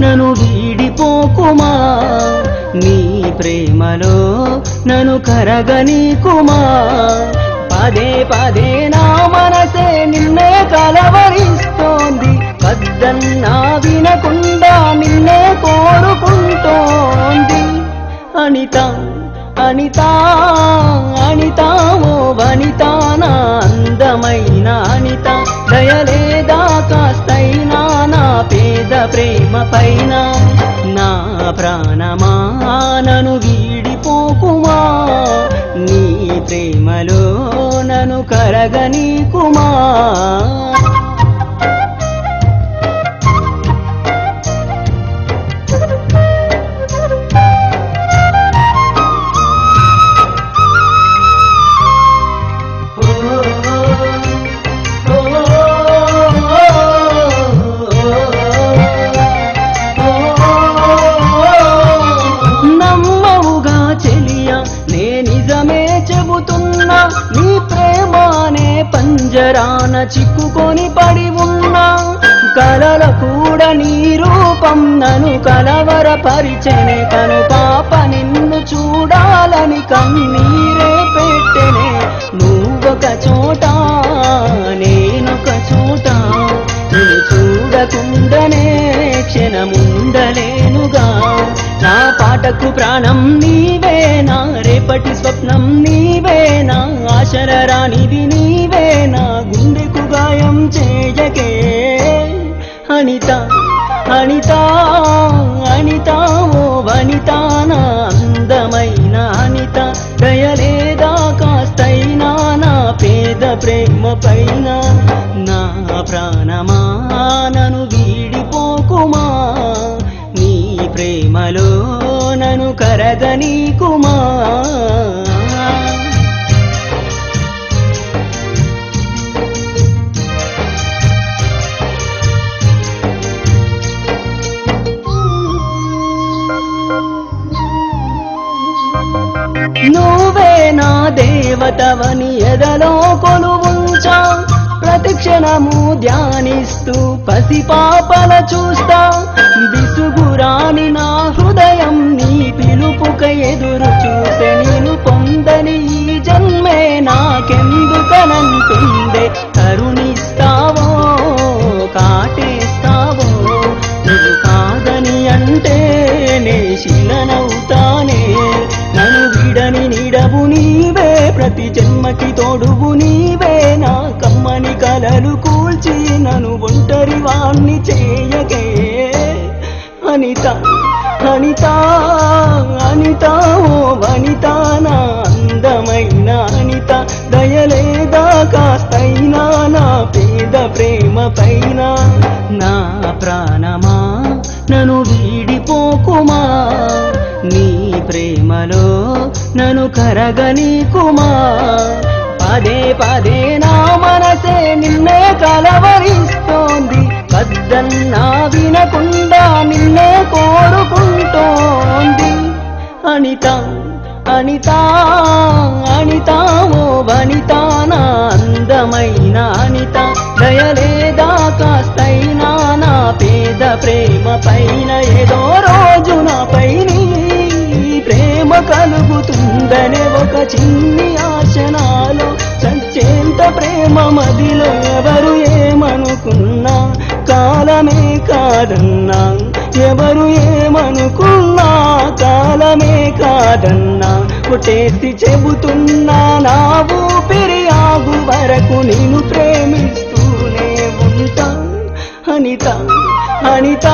నన్ను వీడిపోకుమా నీ ప్రేమలో నన్ను కరగనీకుమా పదే పదే నా మనసే నిన్నే కలవరిస్తోంది వద్దన్నా వినకుండా నిన్నే కోరుకుంటోంది అనిత అనిత అనిత ఓ వనిత నా అందమైన అనిత దయలేదా కాస్తైనా నా పేద ప్రేమ పైన నా ప్రాణమా నన్ను వీడిపోకుమా నీ ప్రేమలో నన్ను కరగనీకుమా నీ ప్రేమానే పంజరాన చిక్కుకొని పడి ఉన్నా కలల కూడా నీ రూపం నన్ను కలవరపరిచెనే కను పాప నిన్ను చూడాలని కన్నీరే పెట్టెనే నువ్వొక చోట నేనొక చోట నిన్ను చూడకుండానే క్షణముండలేనుగా నా పాటకు ప్రాణం నీవేనా రేపటి స్వప్నం నీవేనా ఆశరరానిది నీవేనా గుండెకు గాయం చేయకే అనిత అనిత అనిత ఓ వనిత నా అందమైన అనిత దయలేదా కాస్తైనా నా పేద ప్రేమ పైన నా ప్రాణమా నన్ను వీడిపోకుమా నీ ప్రేమలో నన్ను కరగనీకుమా నువ్వే నా దేవతవని ఎదలో కొలువుంచా ప్రతిక్షణము ధ్యానిస్తూ పసిపాపల చూస్తా విసుగురాని నా హృదయం నీ పిలుపుక ఎదురు చూసే నేను పొందని ఈ జన్మే నాకెందుకనంటుందే కరుణిస్తావో కాటేస్తావో నువ్వు కాదని అంటే నే శిలనవుతానే నన్ను విడని నీడవు నీవే ప్రతి జన్మకి తోడువు నీవే నా కమ్మని కలలు కూల్చి నన్ను ఒంటరి వాణ్ణి చేయకే అనిత అనిత అనిత ఓ వనిత నా అందమైన అనిత దయలేదా కాస్తైనా నా పేద ప్రేమ పైన నా ప్రాణమా నన్ను వీడిపోకుమా నీ ప్రేమలో నన్ను కరగనీకుమా పదే పదే నా మనసే నిన్నే కలవరిస్తోంది వద్దన్నా వినకుండా నిన్నే కోరుకుంటోంది అనిత అనిత అనిత ఓ వనిత నా అందమైన అనిత దయలేదా కాస్తైనా నా పేద ప్రేమ పైన ఏదో రోజు నాపై నీ ప్రేమ కలుగుతుందనే ఒక చిన్ని ఆశ నాలో చచ్చేంత ప్రేమ మదిలో ఎవరు ఏమనుకున్నా కాలమే కాదన్నా ఎవరు ఏమనుకున్నా కాలమే కాదన్నా కొట్టేసి చెబుతున్నా నా ఊపిరి ఆగు వరకు నేను ప్రేమిస్తూనే ఉంటా అనిత అనిత